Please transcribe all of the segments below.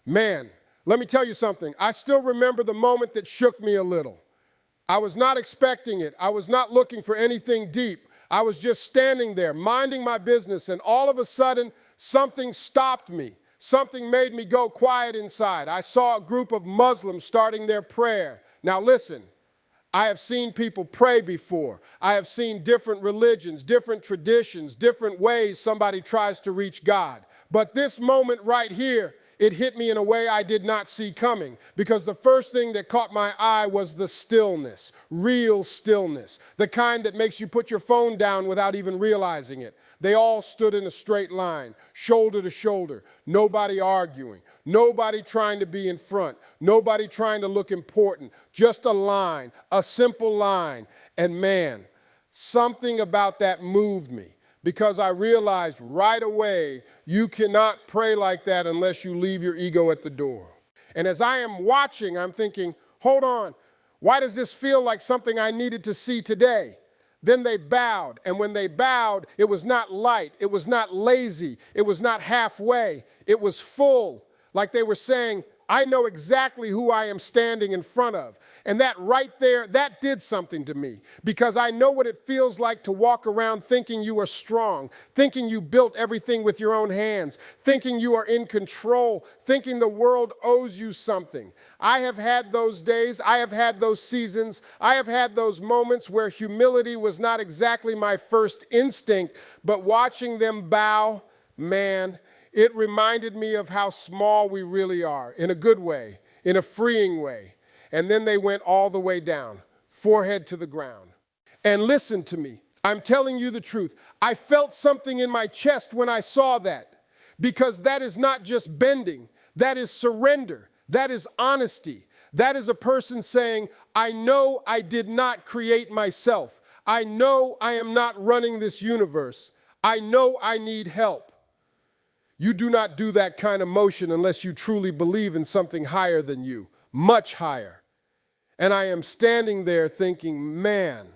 Man, let me tell you something. I still remember the moment that shook me a little. I was not expecting it. I was not looking for anything deep. I was just standing there, minding my business, and all of a sudden, something stopped me. Something made me go quiet inside. I saw a group of Muslims starting their prayer. Now listen, I have seen people pray before. I have seen different religions, different traditions, different ways somebody tries to reach God. But this moment right here, it hit me in a way I did not see coming, because the first thing that caught my eye was the stillness, real stillness, the kind that makes you put your phone down without even realizing it. They all stood in a straight line, shoulder to shoulder, nobody arguing, nobody trying to be in front, nobody trying to look important, just a line, a simple line. And man, something about that moved me, because I realized right away you cannot pray like that unless you leave your ego at the door. And as I am watching, I'm thinking, hold on, why does this feel like something I needed to see today? Then they bowed, and when they bowed, it was not light, it was not lazy, it was not halfway, it was full, like they were saying, I know exactly who I am standing in front of. And that right there, that did something to me, because I know what it feels like to walk around thinking you are strong, thinking you built everything with your own hands, thinking you are in control, thinking the world owes you something. I have had those days, I have had those seasons, I have had those moments where humility was not exactly my first instinct, but watching them bow, man, it reminded me of how small we really are, in a good way, in a freeing way. And then they went all the way down, forehead to the ground. And listen to me, I'm telling you the truth. I felt something in my chest when I saw that, because that is not just bending, that is surrender, that is honesty. That is a person saying, I know I did not create myself. I know I am not running this universe. I know I need help. You do not do that kind of motion unless you truly believe in something higher than you, much higher. And I am standing there thinking, man,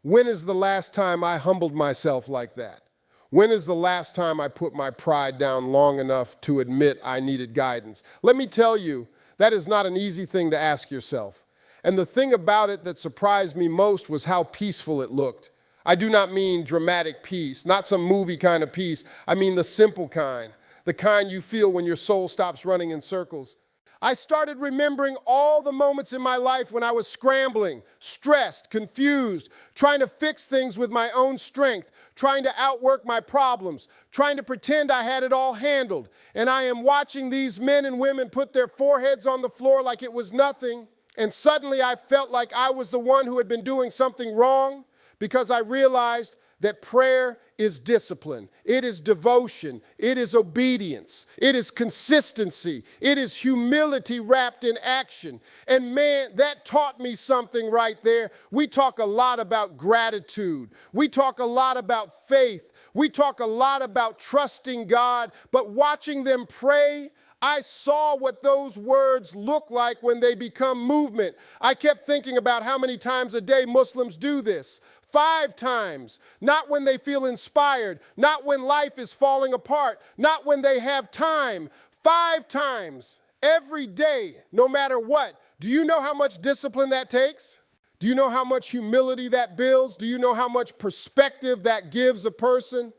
when is the last time I humbled myself like that? When is the last time I put my pride down long enough to admit I needed guidance? Let me tell you, that is not an easy thing to ask yourself. And the thing about it that surprised me most was how peaceful it looked. I do not mean dramatic peace, not some movie kind of peace. I mean the simple kind, the kind you feel when your soul stops running in circles. I started remembering all the moments in my life when I was scrambling, stressed, confused, trying to fix things with my own strength, trying to outwork my problems, trying to pretend I had it all handled. And I am watching these men and women put their foreheads on the floor like it was nothing. And suddenly I felt like I was the one who had been doing something wrong, because I realized that prayer is discipline, it is devotion, it is obedience, it is consistency, it is humility wrapped in action. And man, that taught me something right there. We talk a lot about gratitude. We talk a lot about faith. We talk a lot about trusting God, but watching them pray, I saw what those words look like when they become movement. I kept thinking about how many times a day Muslims do this. 5 times, not when they feel inspired, not when life is falling apart, not when they have time. 5 times every day, no matter what. Do you know how much discipline that takes? Do you know how much humility that builds? Do you know how much perspective that gives a person?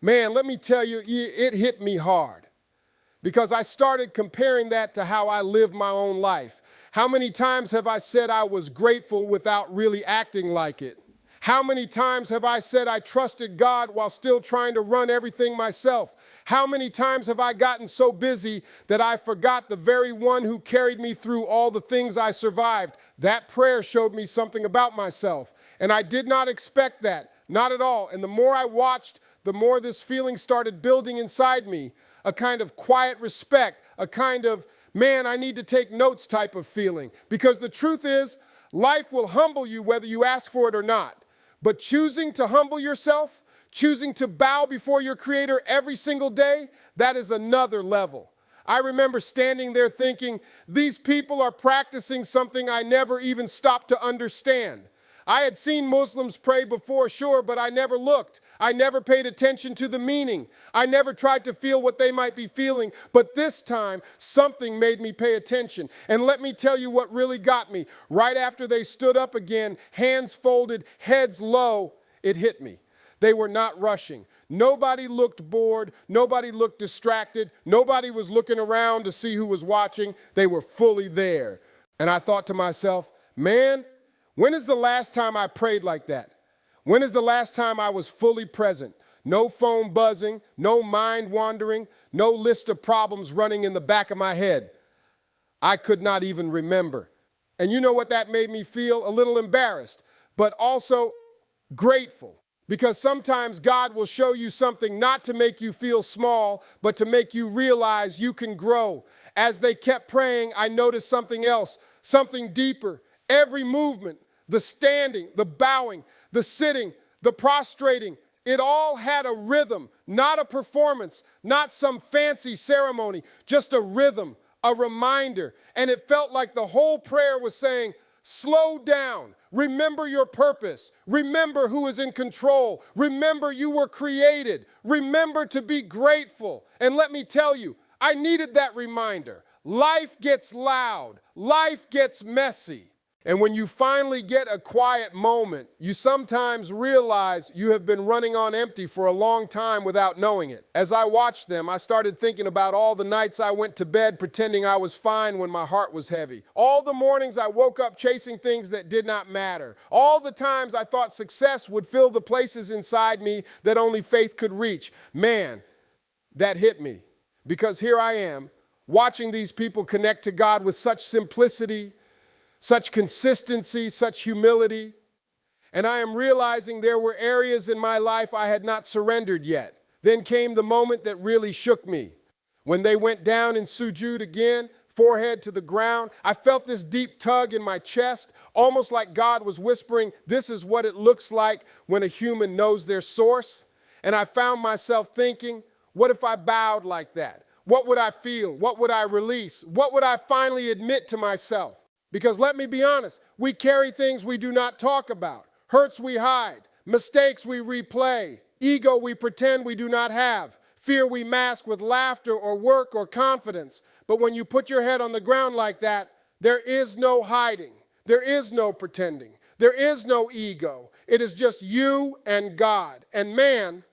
Man, let me tell you, it hit me hard, because I started comparing that to how I live my own life. How many times have I said I was grateful without really acting like it? How many times have I said I trusted God while still trying to run everything myself? How many times have I gotten so busy that I forgot the very one who carried me through all the things I survived? That prayer showed me something about myself, and I did not expect that, not at all. And the more I watched, the more this feeling started building inside me, a kind of quiet respect, a kind of, man, I need to take notes type of feeling. Because the truth is, life will humble you whether you ask for it or not. But choosing to humble yourself, choosing to bow before your Creator every single day, that is another level. I remember standing there thinking, these people are practicing something I never even stopped to understand. I had seen Muslims pray before, sure, but I never looked. I never paid attention to the meaning. I never tried to feel what they might be feeling. But this time, something made me pay attention. And let me tell you what really got me. Right after they stood up again, hands folded, heads low, it hit me. They were not rushing. Nobody looked bored. Nobody looked distracted. Nobody was looking around to see who was watching. They were fully there. And I thought to myself, man, when is the last time I prayed like that? When is the last time I was fully present? No phone buzzing, no mind wandering, no list of problems running in the back of my head. I could not even remember. And you know what that made me feel? A little embarrassed, but also grateful. Because sometimes God will show you something not to make you feel small, but to make you realize you can grow. As they kept praying, I noticed something else, something deeper. Every movement, the standing, the bowing, the sitting, the prostrating, it all had a rhythm, not a performance, not some fancy ceremony, just a rhythm, a reminder. And it felt like the whole prayer was saying, slow down. Remember your purpose. Remember who is in control. Remember you were created. Remember to be grateful. And let me tell you, I needed that reminder. Life gets loud. Life gets messy. And when you finally get a quiet moment, you sometimes realize you have been running on empty for a long time without knowing it. As I watched them, I started thinking about all the nights I went to bed pretending I was fine when my heart was heavy. All the mornings I woke up chasing things that did not matter. All the times I thought success would fill the places inside me that only faith could reach. Man, that hit me. Because here I am, watching these people connect to God with such simplicity, such consistency, such humility. And I am realizing there were areas in my life I had not surrendered yet. Then came the moment that really shook me. When they went down in Sujood again, forehead to the ground, I felt this deep tug in my chest, almost like God was whispering, this is what it looks like when a human knows their source. And I found myself thinking, what if I bowed like that? What would I feel? What would I release? What would I finally admit to myself? Because let me be honest, we carry things we do not talk about. Hurts we hide, mistakes we replay, ego we pretend we do not have, fear we mask with laughter or work or confidence. But when you put your head on the ground like that, there is no hiding. There is no pretending. There is no ego. It is just you and God. And man,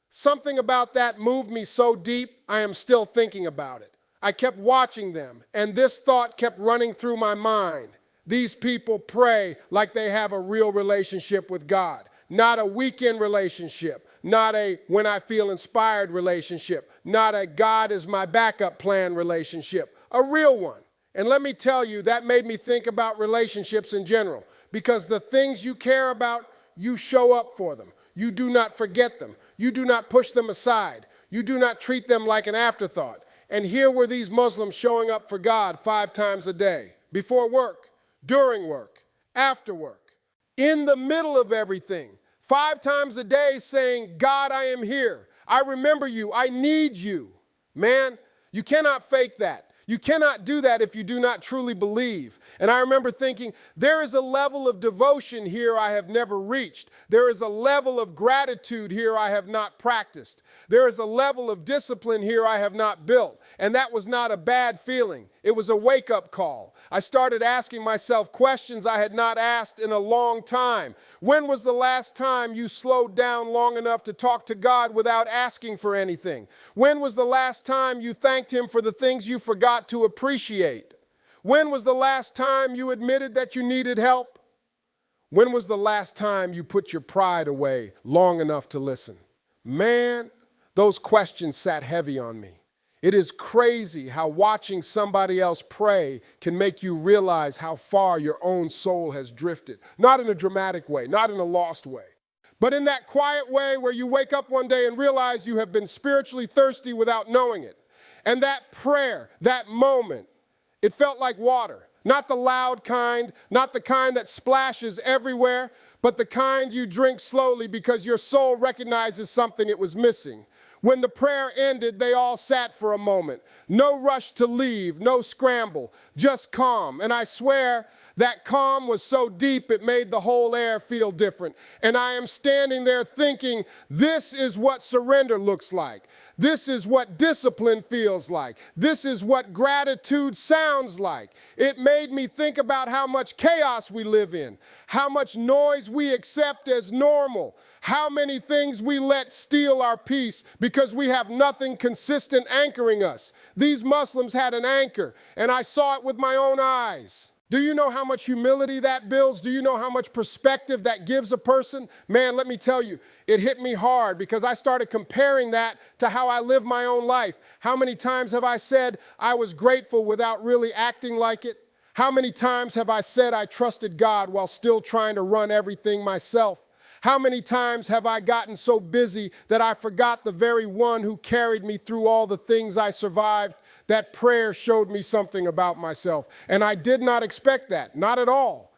something about that moved me so deep, I am still thinking about it. I kept watching them, and this thought kept running through my mind. These people pray like they have a real relationship with God, not a weekend relationship, not a when I feel inspired relationship, not a God is my backup plan relationship, a real one. And let me tell you, that made me think about relationships in general, because the things you care about, you show up for them. You do not forget them. You do not push them aside. You do not treat them like an afterthought. And here were these Muslims showing up for God 5 times a day, before work, during work, after work, in the middle of everything, 5 times a day saying, God, I am here. I remember you. I need you. Man, you cannot fake that. You cannot do that if you do not truly believe. And I remember thinking, there is a level of devotion here I have never reached. There is a level of gratitude here I have not practiced. There is a level of discipline here I have not built. And that was not a bad feeling. It was a wake-up call. I started asking myself questions I had not asked in a long time. When was the last time you slowed down long enough to talk to God without asking for anything? When was the last time you thanked Him for the things you forgot to appreciate? When was the last time you admitted that you needed help? When was the last time you put your pride away long enough to listen? Man, those questions sat heavy on me. It is crazy how watching somebody else pray can make you realize how far your own soul has drifted. Not in a dramatic way, not in a lost way, but in that quiet way where you wake up one day and realize you have been spiritually thirsty without knowing it. And that prayer, that moment, it felt like water. Not the loud kind, not the kind that splashes everywhere, but the kind you drink slowly because your soul recognizes something it was missing. When the prayer ended, they all sat for a moment. No rush to leave, no scramble, just calm. And I swear that calm was so deep it made the whole air feel different. And I am standing there thinking, this is what surrender looks like. This is what discipline feels like. This is what gratitude sounds like. It made me think about how much chaos we live in, how much noise we accept as normal, how many things we let steal our peace because we have nothing consistent anchoring us. These Muslims had an anchor, and I saw it with my own eyes. Do you know how much humility that builds? Do you know how much perspective that gives a person? Man, let me tell you, it hit me hard because I started comparing that to how I live my own life. How many times have I said I was grateful without really acting like it? How many times have I said I trusted God while still trying to run everything myself? How many times have I gotten so busy that I forgot the very one who carried me through all the things I survived? That prayer showed me something about myself, and I did not expect that, not at all.